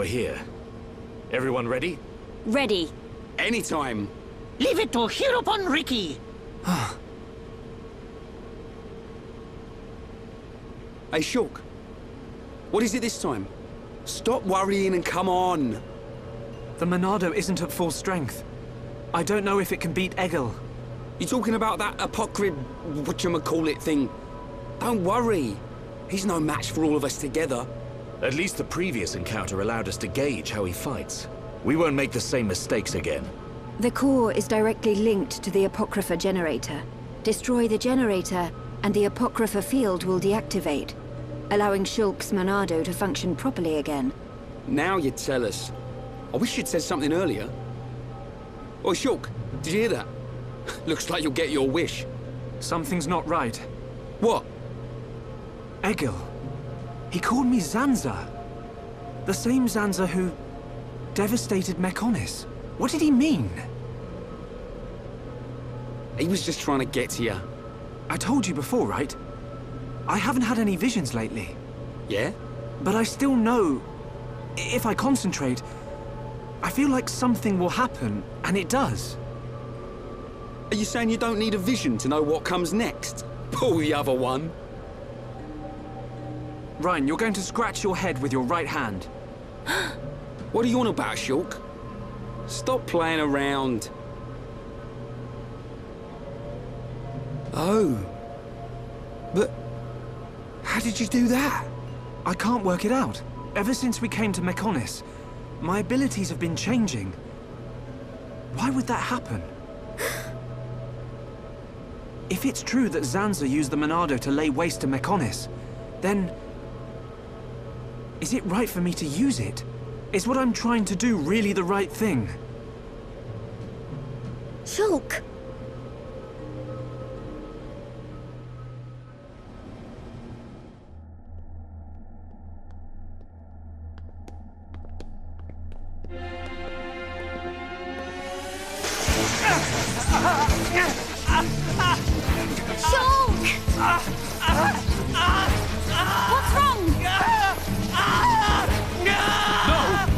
We're here. Everyone ready? Ready. Anytime. Leave it to Hiropon Ricky. Hey, Shulk. What is it this time? Stop worrying and come on. The Monado isn't at full strength. I don't know if it can beat Egil. You talking about that apocryph, whatchamacallit thing? Don't worry. He's no match for all of us together. At least the previous encounter allowed us to gauge how he fights. We won't make the same mistakes again. The core is directly linked to the Apocrypha generator. Destroy the generator, and the Apocrypha field will deactivate, allowing Shulk's Monado to function properly again. Now you tell us. I wish you'd said something earlier. Oh, Shulk, did you hear that? Looks like you'll get your wish. Something's not right. What? Egil. He called me Zanza. The same Zanza who devastated Mechonis. What did he mean? He was just trying to get to you. I told you before, right? I haven't had any visions lately. Yeah? But I still know, if I concentrate, I feel like something will happen, and it does. Are you saying you don't need a vision to know what comes next? Pull the other one. Ryan, you're going to scratch your head with your right hand. What are you on about, Shulk? Stop playing around. Oh. But how did you do that? I can't work it out. Ever since we came to Mechonis, my abilities have been changing. Why would that happen? If it's true that Zanza used the Monado to lay waste to Mechonis, then is it right for me to use it? Is what I'm trying to do really the right thing? Shulk! Shulk! What's wrong?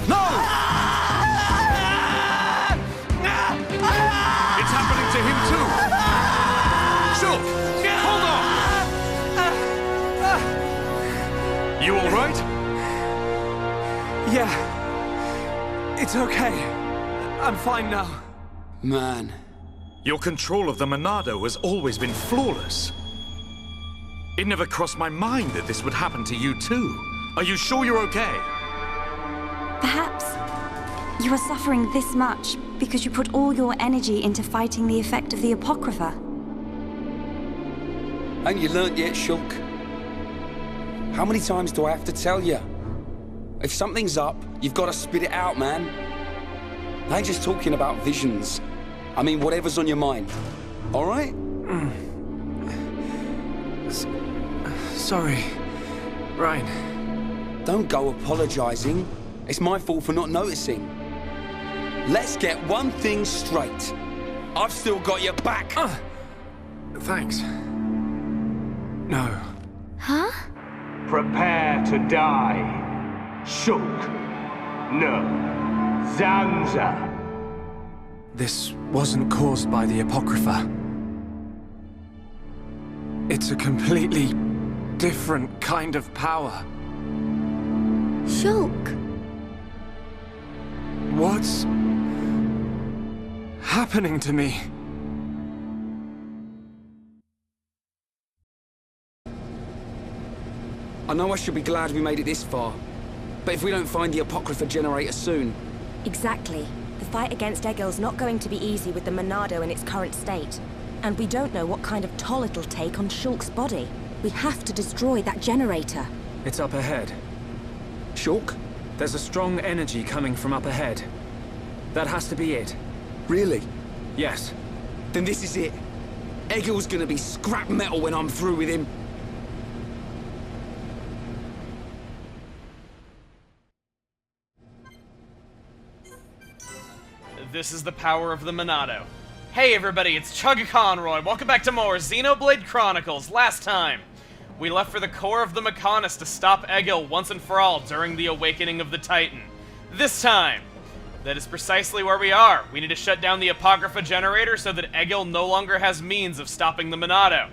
No! It's happening to him too! Shulk! Hold on! You alright? Yeah. It's okay. I'm fine now. Man. Your control of the Monado has always been flawless. It never crossed my mind that this would happen to you too. Are you sure you're okay? Perhaps you are suffering this much because you put all your energy into fighting the effect of the Apocrypha. Ain't you learnt yet, Shulk? How many times do I have to tell you? If something's up, you've got to spit it out, man. I ain't just talking about visions. I mean, whatever's on your mind. All right? Sorry, Ryan. Don't go apologizing. It's my fault for not noticing. Let's get one thing straight. I've still got your back. Thanks. No. Huh? Prepare to die. Shulk. No. Zanza. This wasn't caused by the Apocrypha. It's a completely different kind of power. Shulk! What's happening to me? I know I should be glad we made it this far. But if we don't find the Apocrypha generator soon... Exactly. The fight against Egil's not going to be easy with the Monado in its current state. And we don't know what kind of toll it'll take on Shulk's body. We have to destroy that generator. It's up ahead. Shulk? There's a strong energy coming from up ahead. That has to be it. Really? Yes. Then this is it. Egil's gonna be scrap metal when I'm through with him. This is the power of the Monado. Hey everybody, it's Chugga Conroy. Welcome back to more Xenoblade Chronicles. Last time, we left for the core of the Mechonis to stop Egil once and for all during the awakening of the Titan. This time! That is precisely where we are. We need to shut down the Apocrypha generator so that Egil no longer has means of stopping the Monado.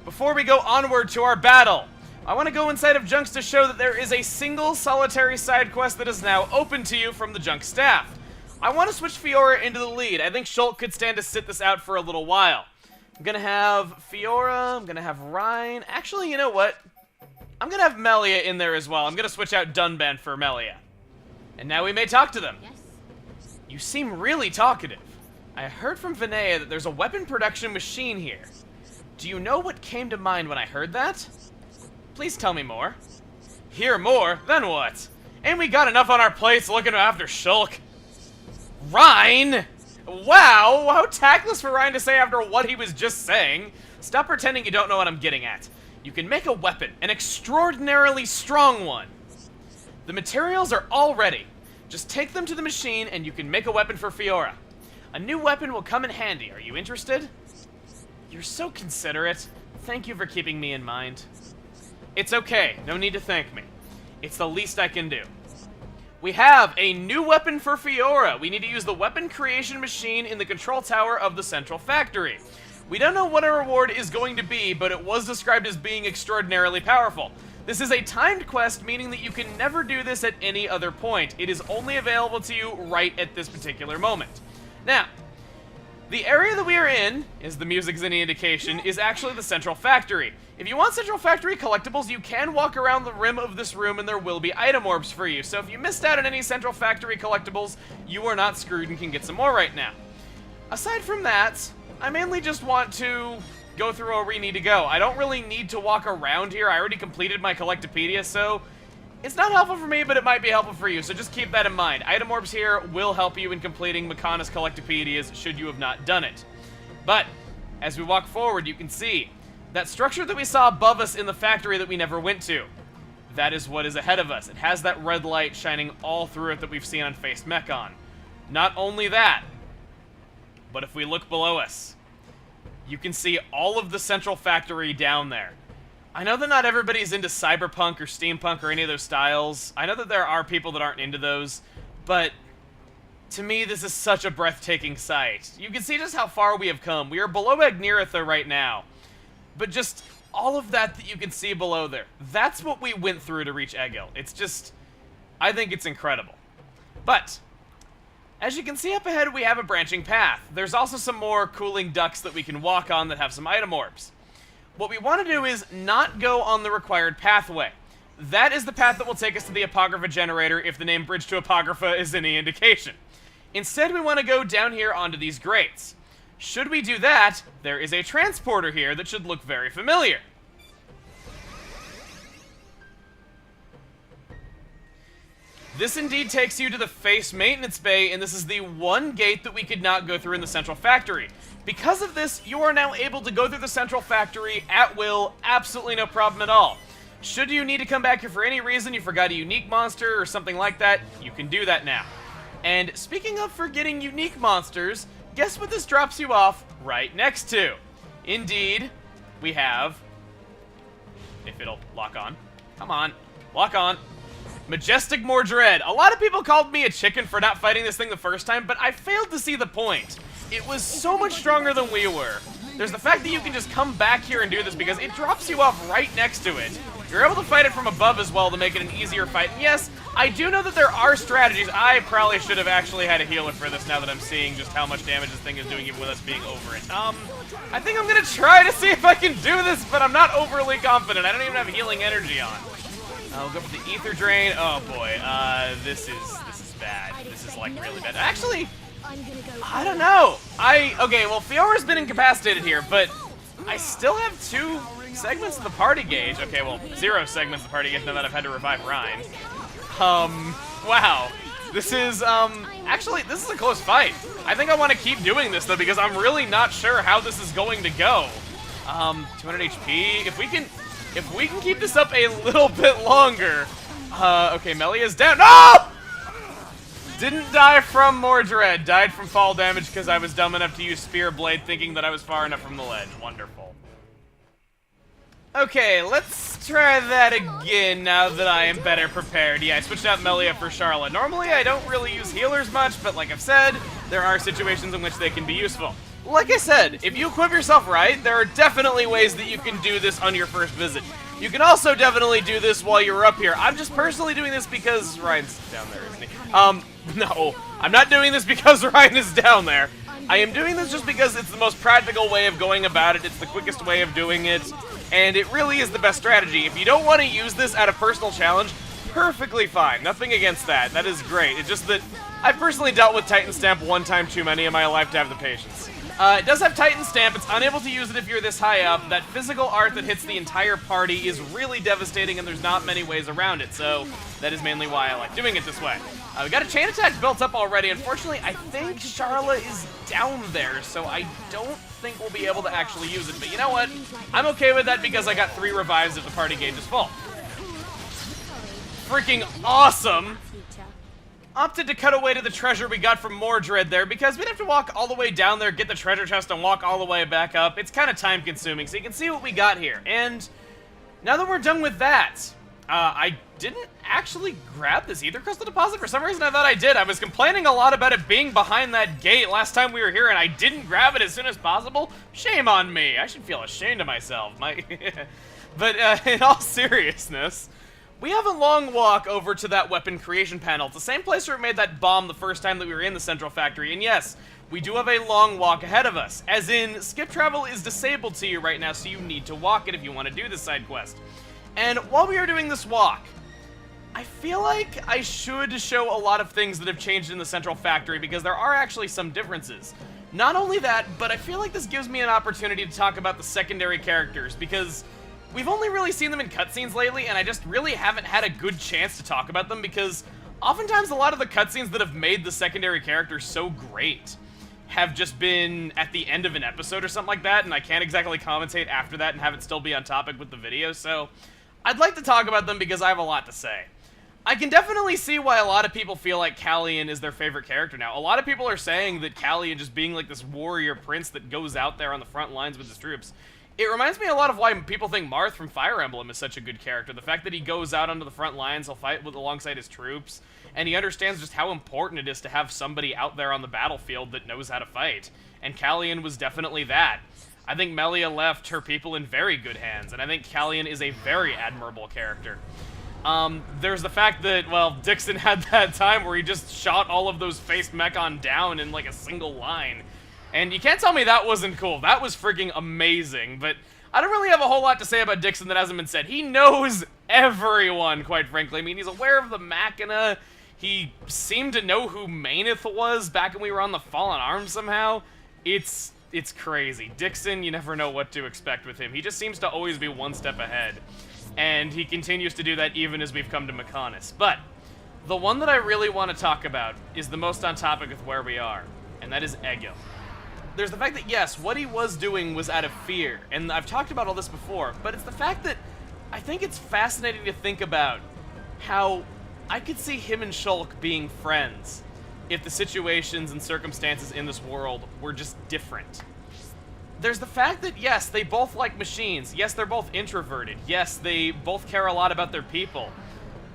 Before we go onward to our battle, I want to go inside of Junks to show that there is a single solitary side quest that is now open to you from the Junk staff. I want to switch Fiora into the lead. I think Shulk could stand to sit this out for a little while. I'm going to have Fiora, I'm going to have Ryan. Actually, you know what? I'm going to have Melia in there as well. I'm going to switch out Dunban for Melia. And now we may talk to them. You seem really talkative. I heard from Vinaya that there's a weapon production machine here. Do you know what came to mind when I heard that? Please tell me more. Hear more? Then what? Ain't we got enough on our plates looking after Shulk? Ryan! Wow, how tactless for Ryan to say after what he was just saying. Stop pretending you don't know what I'm getting at. You can make a weapon, an extraordinarily strong one. The materials are all ready. Just take them to the machine and you can make a weapon for Fiora. A new weapon will come in handy. Are you interested? You're so considerate. Thank you for keeping me in mind. It's okay. No need to thank me. It's the least I can do. We have a new weapon for Fiora. We need to use the weapon creation machine in the control tower of the central factory. We don't know what our reward is going to be, but it was described as being extraordinarily powerful. This is a timed quest, meaning that you can never do this at any other point. It is only available to you right at this particular moment. Now, the area that we are in, is the music's any indication, is actually the central factory. If you want central factory collectibles, you can walk around the rim of this room and there will be item orbs for you. So if you missed out on any central factory collectibles, you are not screwed and can get some more right now. Aside from that, I mainly just want to go through where we need to go. I don't really need to walk around here. I already completed my Collectopedia, so it's not helpful for me, but it might be helpful for you, so just keep that in mind. Item orbs here will help you in completing Makana's Collectopedias, should you have not done it. But, as we walk forward, you can see that structure that we saw above us in the factory that we never went to. That is what is ahead of us. It has that red light shining all through it that we've seen on Faced Mechon. Not only that, but if we look below us, you can see all of the central factory down there. I know that not everybody's into cyberpunk or steampunk or any of those styles. I know that there are people that aren't into those, but to me, this is such a breathtaking sight. You can see just how far we have come. We are below Agniratha right now, but just all of that you can see below there, that's what we went through to reach Egil. It's just, I think it's incredible. But as you can see up ahead, we have a branching path. There's also some more cooling ducts that we can walk on that have some item orbs. What we want to do is not go on the required pathway. That is the path that will take us to the Apocrypha generator if the name Bridge to Apocrypha is any indication. Instead, we want to go down here onto these grates. Should we do that, there is a transporter here that should look very familiar. This indeed takes you to the Face Maintenance Bay, and this is the one gate that we could not go through in the Central Factory. Because of this, you are now able to go through the Central Factory at will, absolutely no problem at all. Should you need to come back here for any reason, you forgot a unique monster or something like that, you can do that now. And speaking of forgetting unique monsters, guess what this drops you off right next to? Indeed, we have, if it'll lock on, come on, lock on. Majestic Mordred. A lot of people called me a chicken for not fighting this thing the first time, but I failed to see the point. It was so much stronger than we were. There's the fact that you can just come back here and do this because it drops you off right next to it. You're able to fight it from above as well to make it an easier fight. And yes, I do know that there are strategies. I probably should have actually had a healer for this now that I'm seeing just how much damage this thing is doing even with us being over it. I think I'm gonna try to see if I can do this, but I'm not overly confident. I don't even have healing energy on. I'll go for the ether drain. Oh boy, this is bad. This is like really bad. Actually, I don't know. Okay, well, Fiora's been incapacitated here, but I still have 2 segments of the party gauge. Okay, well, 0 segments of the party gauge now that I've had to revive Ryan. Wow. This is, actually, this is a close fight. I think I want to keep doing this, though, because I'm really not sure how this is going to go. 200 HP. If we can keep this up a little bit longer. Okay, Melia's down. No! Didn't die from Mordred. Died from fall damage because I was dumb enough to use Spear Blade thinking that I was far enough from the ledge. Wonderful. Okay, let's try that again now that I am better prepared. Yeah, I switched out Melia for Charlotte. Normally, I don't really use healers much, but like I've said, there are situations in which they can be useful. Like I said, if you equip yourself right, there are definitely ways that you can do this on your first visit. You can also definitely do this while you're up here. I'm just personally doing this because Ryan's down there, isn't he? No, I'm not doing this because Ryan is down there. I am doing this just because it's the most practical way of going about it. It's the quickest way of doing it. And it really is the best strategy. If you don't want to use this at a personal challenge, perfectly fine. Nothing against that. That is great. It's just that I've personally dealt with Titan Stamp one time too many in my life to have the patience. It does have Titan Stamp. It's unable to use it if you're this high up. That physical art that hits the entire party is really devastating, and there's not many ways around it, so that is mainly why I like doing it this way. We got a chain attack built up already. Unfortunately, I think Charlotte is down there, so I don't think we'll be able to actually use it. But you know what? I'm okay with that because I got 3 revives if the party gauge is full. Freaking awesome! Opted to cut away to the treasure we got from Mordred there because we'd have to walk all the way down there, get the treasure chest, and walk all the way back up. It's kind of time consuming, so you can see what we got here. And now that we're done with that, I didn't actually grab this Ether Crystal deposit. For some reason I thought I did. I was complaining a lot about it being behind that gate last time we were here, and I didn't grab it as soon as possible. Shame on me. I should feel ashamed of myself. But in all seriousness, we have a long walk over to that weapon creation panel. It's the same place where we made that bomb the first time that we were in the Central Factory. And yes, we do have a long walk ahead of us. As in, skip travel is disabled to you right now, so you need to walk it if you want to do this side quest. And while we are doing this walk, I feel like I should show a lot of things that have changed in the Central Factory because there are actually some differences. Not only that, but I feel like this gives me an opportunity to talk about the secondary characters because we've only really seen them in cutscenes lately, and I just really haven't had a good chance to talk about them because oftentimes a lot of the cutscenes that have made the secondary characters so great have just been at the end of an episode or something like that, and I can't exactly commentate after that and have it still be on topic with the video, so I'd like to talk about them because I have a lot to say. I can definitely see why a lot of people feel like Callian is their favorite character now. A lot of people are saying that Callian just being like this warrior prince that goes out there on the front lines with his troops. It reminds me a lot of why people think Marth from Fire Emblem is such a good character. The fact that he goes out onto the front lines, he'll fight alongside his troops, and he understands just how important it is to have somebody out there on the battlefield that knows how to fight. And Callian was definitely that. I think Melia left her people in very good hands, and I think Callian is a very admirable character. There's the fact that, well, Dixon had that time where he just shot all of those faced Mechon down in like a single line. And you can't tell me that wasn't cool. That was freaking amazing, but I don't really have a whole lot to say about Dixon that hasn't been said. He knows everyone, quite frankly. I mean, he's aware of the Machina. He seemed to know who Maineth was back when we were on the Fallen Arms somehow. It's crazy. Dixon, you never know what to expect with him. He just seems to always be one step ahead. And he continues to do that even as we've come to Mechonis. But the one that I really want to talk about is the most on topic with where we are, and that is Egil. There's the fact that, yes, what he was doing was out of fear, and I've talked about all this before, but it's the fact that I think it's fascinating to think about how I could see him and Shulk being friends if the situations and circumstances in this world were just different. There's the fact that, yes, they both like machines. Yes, they're both introverted. Yes, they both care a lot about their people.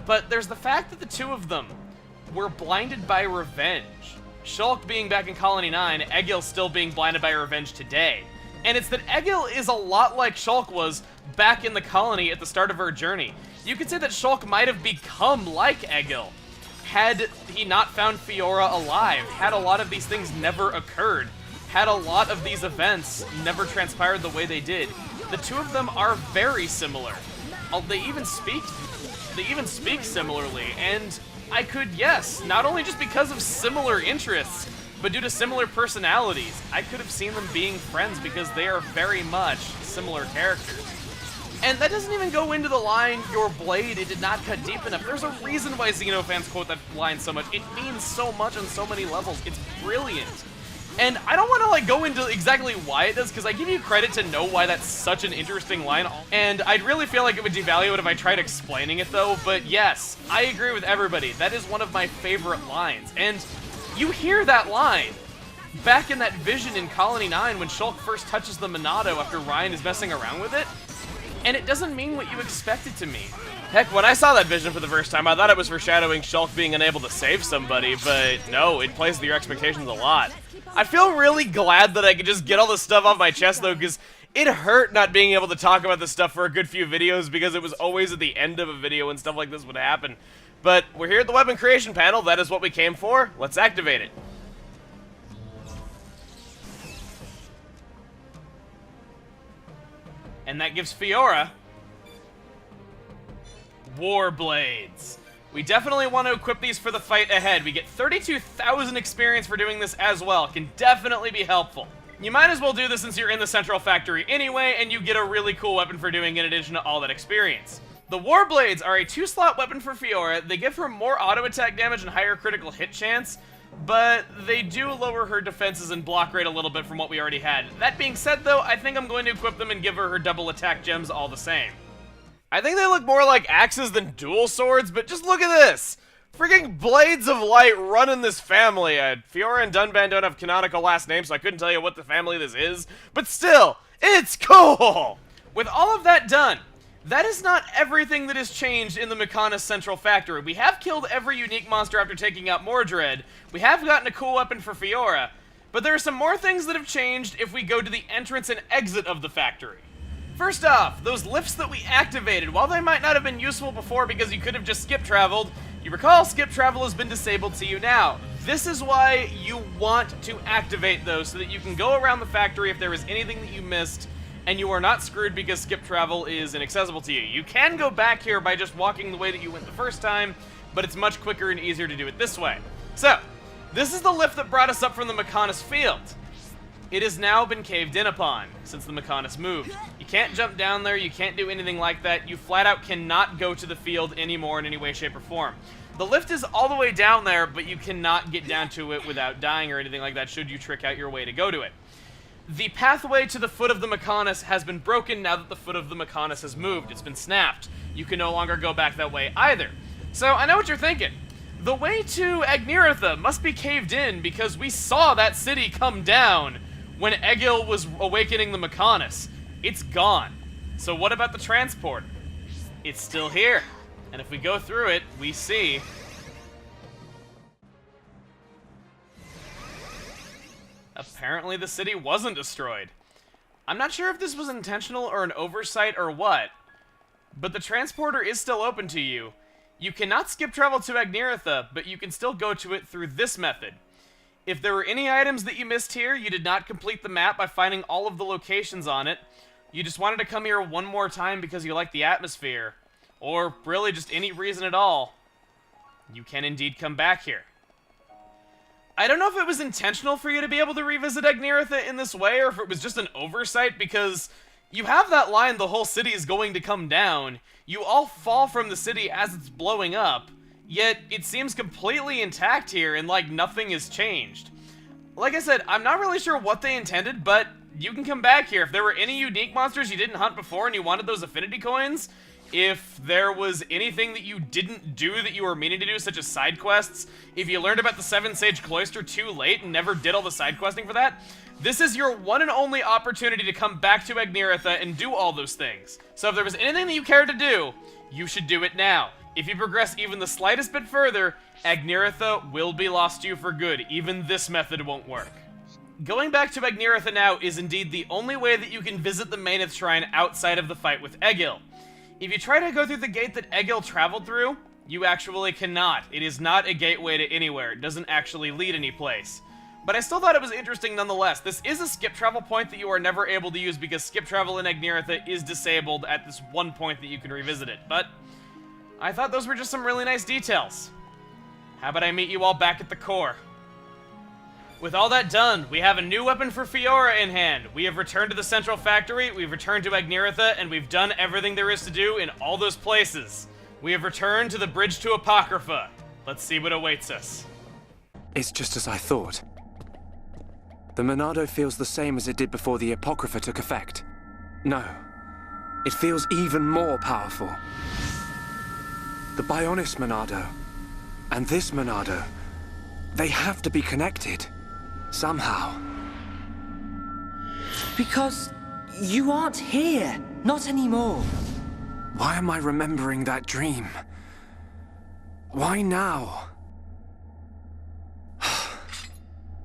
But there's the fact that the two of them were blinded by revenge. Shulk being back in Colony 9, Egil still being blinded by revenge today. And it's that Egil is a lot like Shulk was back in the colony at the start of her journey. You could say that Shulk might have become like Egil had he not found Fiora alive, had a lot of these things never occurred, had a lot of these events never transpired the way they did. The two of them are very similar. They even speak similarly, and I could, yes, not only just because of similar interests, but due to similar personalities, I could have seen them being friends because they are very much similar characters. And that doesn't even go into the line, "Your blade, it did not cut deep enough." There's a reason why Xeno fans quote that line so much. It means so much on so many levels. It's brilliant. And I don't want to like go into exactly why it does, because I give you credit to know why that's such an interesting line, and I'd really feel like it would devalue it if I tried explaining it though, but yes, I agree with everybody. That is one of my favorite lines, and you hear that line back in that vision in Colony 9 when Shulk first touches the Monado after Ryan is messing around with it. and it doesn't mean what you expect it to mean. Heck, when I saw that vision for the first time, I thought it was foreshadowing Shulk being unable to save somebody, but no, it plays to your expectations a lot. I feel really glad that I could just get all this stuff off my chest, though, because it hurt not being able to talk about this stuff for a good few videos, because it was always at the end of a video when stuff like this would happen. But we're here at the weapon creation panel. That is what we came for. Let's activate it. And that gives Fiora War Blades. We definitely want to equip these for the fight ahead. We get 32,000 experience for doing this as well. Can definitely be helpful. You might as well do this since you're in the Central Factory anyway, and you get a really cool weapon for doing in addition to all that experience. The War Blades are a 2-slot weapon for Fiora. They give her more auto attack damage and higher critical hit chance, but they do lower her defenses and block rate a little bit from what we already had. That being said, though, I think I'm going to equip them and give her double attack gems all the same. I think they look more like axes than dual swords, but just look at this! Freaking Blades of Light running this family. Fiora and Dunban don't have canonical last names, so I couldn't tell you what the family this is, but still, it's cool! With all of that done, that is not everything that has changed in the Mechonis Central Factory. We have killed every unique monster after taking out Mordred. We have gotten a cool weapon for Fiora, but there are some more things that have changed if we go to the entrance and exit of the factory. First off, those lifts that we activated, while they might not have been useful before because you could have just skip traveled, you recall skip travel has been disabled to you now. This is why you want to activate those, so that you can go around the factory if there is anything that you missed, and you are not screwed because skip travel is inaccessible to you. You can go back here by just walking the way that you went the first time, but it's much quicker and easier to do it this way. So, this is the lift that brought us up from the Mechonis field. It has now been caved in upon since the Mechonis moved. You can't jump down there, you can't do anything like that. You flat out cannot go to the field anymore in any way, shape, or form. The lift is all the way down there, but you cannot get down to it without dying or anything like that should you trick out your way to go to it. The pathway to the foot of the Mechonis has been broken now that the foot of the Mechonis has moved. It's been snapped. You can no longer go back that way either. So I know what you're thinking. The way to Agniratha must be caved in because we saw that city come down when Egil was awakening the Mechonis. It's gone. So what about the transporter? It's still here. And if we go through it, we see apparently the city wasn't destroyed. I'm not sure if this was intentional or an oversight or what, but the transporter is still open to you. You cannot skip travel to Agniratha, but you can still go to it through this method. If there were any items that you missed here, you did not complete the map by finding all of the locations on it, you just wanted to come here one more time because you like the atmosphere, or really just any reason at all, you can indeed come back here. I don't know if it was intentional for you to be able to revisit Agniratha in this way, or if it was just an oversight, because you have that line, the whole city is going to come down. You all fall from the city as it's blowing up, yet it seems completely intact here and like nothing has changed. Like I said, I'm not really sure what they intended, but you can come back here. If there were any unique monsters you didn't hunt before and you wanted those affinity coins, if there was anything that you didn't do that you were meaning to do, such as side quests, if you learned about the Seven Sage Cloister too late and never did all the side questing for that, this is your one and only opportunity to come back to Agniratha and do all those things. So if there was anything that you cared to do, you should do it now. If you progress even the slightest bit further, Agniratha will be lost to you for good. Even this method won't work. Going back to Agniratha now is indeed the only way that you can visit the Maineth Shrine outside of the fight with Egil. If you try to go through the gate that Egil traveled through, you actually cannot. It is not a gateway to anywhere. It doesn't actually lead any place. But I still thought it was interesting nonetheless. This is a skip travel point that you are never able to use because skip travel in Agniratha is disabled at this one point that you can revisit it. But I thought those were just some really nice details. How about I meet you all back at the core? With all that done, we have a new weapon for Fiora in hand. We have returned to the Central Factory, we've returned to Agniratha, and we've done everything there is to do in all those places. We have returned to the bridge to Apocrypha. Let's see what awaits us. It's just as I thought. The Monado feels the same as it did before the Apocrypha took effect. No, it feels even more powerful. The Bionis Monado and this Monado, they have to be connected. Somehow. Because You aren't here. Not anymore. Why am I remembering that dream? Why now?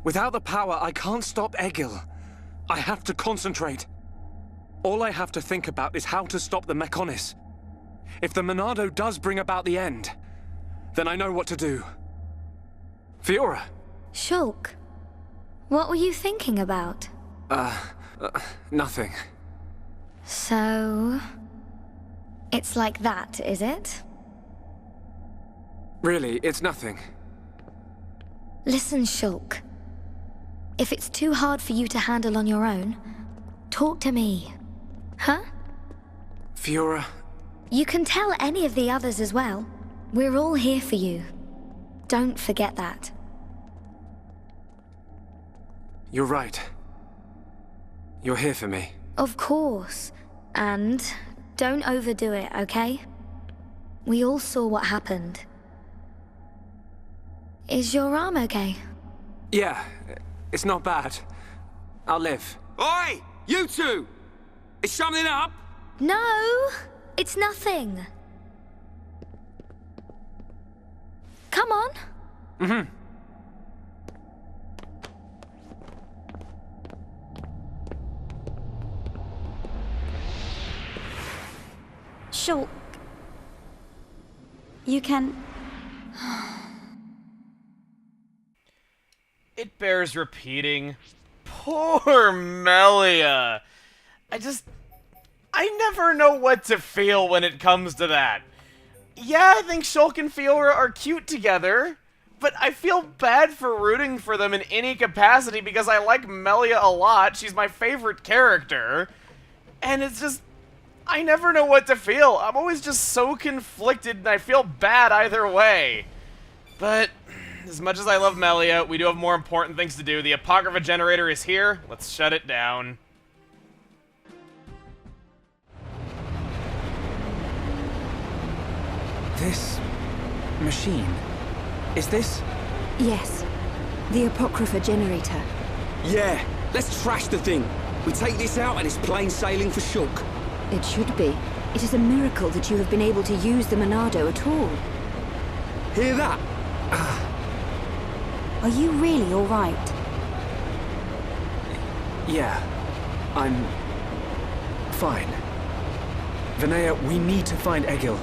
Without the power, I can't stop Egil. I have to concentrate. All I have to think about is how to stop the Mechonis. If the Monado does bring about the end, then I know what to do. Fiora! Shulk, what were you thinking about? Nothing. So... it's like that, is it? Really, it's nothing. Listen, Shulk. If it's too hard for you to handle on your own, talk to me. Huh? Fiora... You can tell any of the others as well. We're all here for you. Don't forget that. You're right. You're here for me. Of course. And don't overdo it, okay? We all saw what happened. Is your arm okay? Yeah, it's not bad. I'll live. Oi! You two! Is something up? No! It's nothing. Come on. Mm-hmm. Shulk. You can... It bears repeating. Poor Melia. I never know what to feel when it comes to that. Yeah, I think Shulk and Fiora are cute together, but I feel bad for rooting for them in any capacity because I like Melia a lot. She's my favorite character. And it's just... I never know what to feel. I'm always just so conflicted and I feel bad either way. But as much as I love Melia, we do have more important things to do. The Apocrypha generator is here. Let's shut it down. This... machine... is this... Yes. The Apocrypha generator. Yeah, let's trash the thing. We take this out and it's plain sailing for Shulk. It should be. It is a miracle that you have been able to use the Monado at all. Hear that? Are you really all right? Yeah. I'm... fine. Vinaya, we need to find Egil.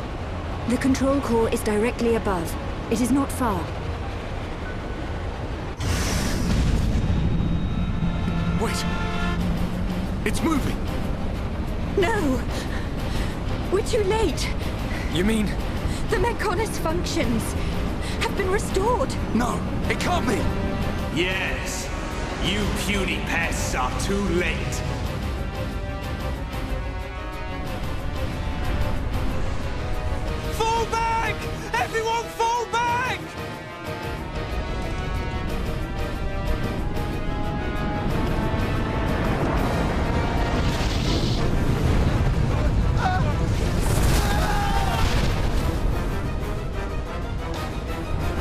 The control core is directly above. It is not far. Wait! It's moving! No! We're too late! You mean... The Mechonis functions have been restored! No, it can't be! Yes, you puny pests are too late. Fall back! Everyone fall back!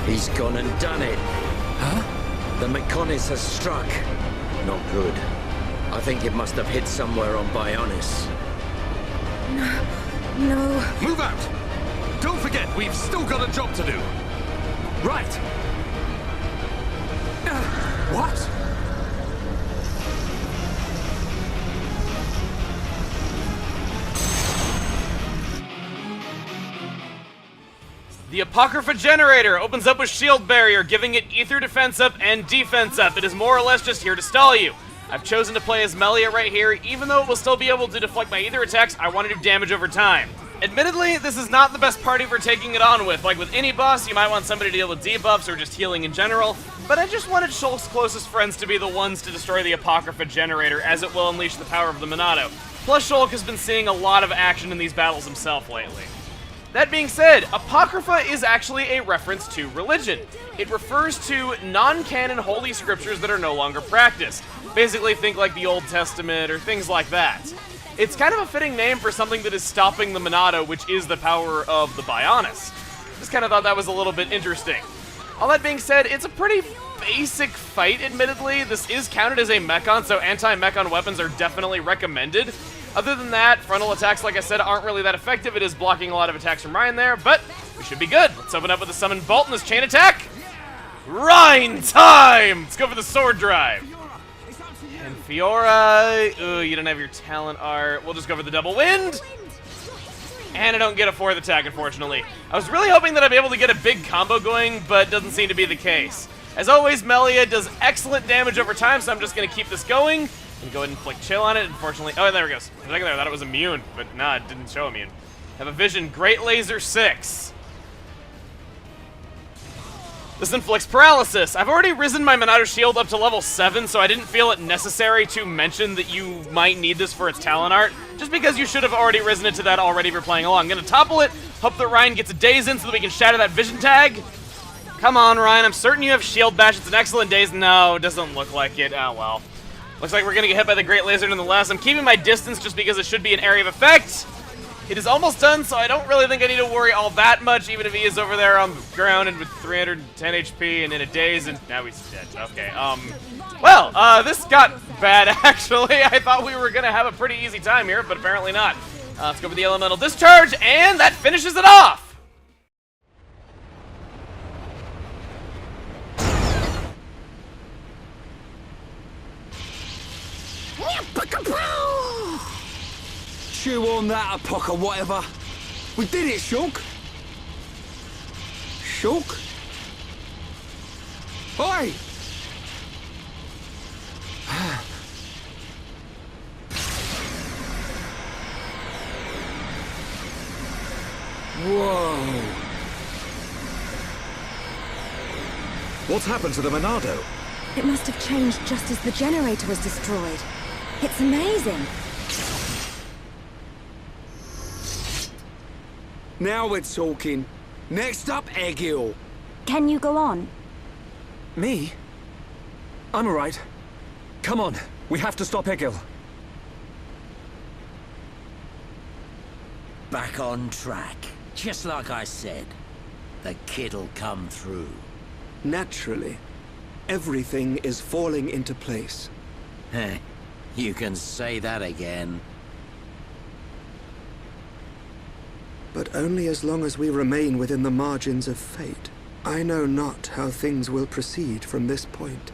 He's gone and done it. Huh? The Mechonis has struck. Not good. I think it must have hit somewhere on Bionis. No. Move out! Don't forget, we've still got a job to do. Right! What? The Apocrypha generator opens up with shield barrier, giving it ether defense up and defense up. It is more or less just here to stall you. I've chosen to play as Melia right here. Even though it will still be able to deflect my ether attacks, I want to do damage over time. Admittedly, this is not the best party for taking it on with. Like with any boss, you might want somebody to deal with debuffs or just healing in general, but I just wanted Shulk's closest friends to be the ones to destroy the Apocrypha generator, as it will unleash the power of the Monado. Plus, Shulk has been seeing a lot of action in these battles himself lately. That being said, Apocrypha is actually a reference to religion. It refers to non-canon holy scriptures that are no longer practiced. Basically, think like the Old Testament or things like that. It's kind of a fitting name for something that is stopping the Monado, which is the power of the Bionis. Just kind of thought that was a little bit interesting. All that being said, it's a pretty basic fight, admittedly. This is counted as a mechon, so anti-mechon weapons are definitely recommended. Other than that, frontal attacks, like I said, aren't really that effective. It is blocking a lot of attacks from Ryan there, but we should be good. Let's open up with a summon bolt and this chain attack. Ryan time! Let's go for the sword drive. And Fiora, ooh, you don't have your talent art. We'll just go for the double wind. And I don't get a fourth attack, unfortunately. I was really hoping that I'd be able to get a big combo going, but doesn't seem to be the case. As always, Melia does excellent damage over time, so I'm just going to keep this going. And go ahead and inflict chill on it, unfortunately. Oh, there it goes. For a second there, I thought it was immune, but nah, it didn't show immune. Have a vision, Great Laser 6. This inflicts paralysis. I've already risen my Monado shield up to level 7, so I didn't feel it necessary to mention that you might need this for its talent art, just because you should have already risen it to that already if you're playing along. I'm gonna topple it, hope that Ryan gets a daze in so that we can shatter that vision tag. Come on, Ryan, I'm certain you have shield bash. It's an excellent daze. No, it doesn't look like it. Oh, well. Looks like we're gonna get hit by the Great Laser nonetheless. I'm keeping my distance just because it should be an area of effect. It is almost done, so I don't really think I need to worry all that much, even if he is over there on the ground and with 310 HP and in a daze, and now he's dead. Okay, well, this got bad, actually. I thought we were gonna have a pretty easy time here, but apparently not. Let's go for the Elemental Discharge, and that finishes it off! Nyapakapow! Chew on that, Apoca, whatever. We did it, Shulk. Shulk? Oi! Whoa. What's happened to the Monado? It must have changed just as the generator was destroyed. It's amazing. Now we're talking. Next up, Egil. Can you go on? Me? I'm alright. Come on, we have to stop Egil. Back on track. Just like I said. The kid'll come through. Naturally. Everything is falling into place. Heh. You can say that again. But only as long as we remain within the margins of fate. I know not how things will proceed from this point.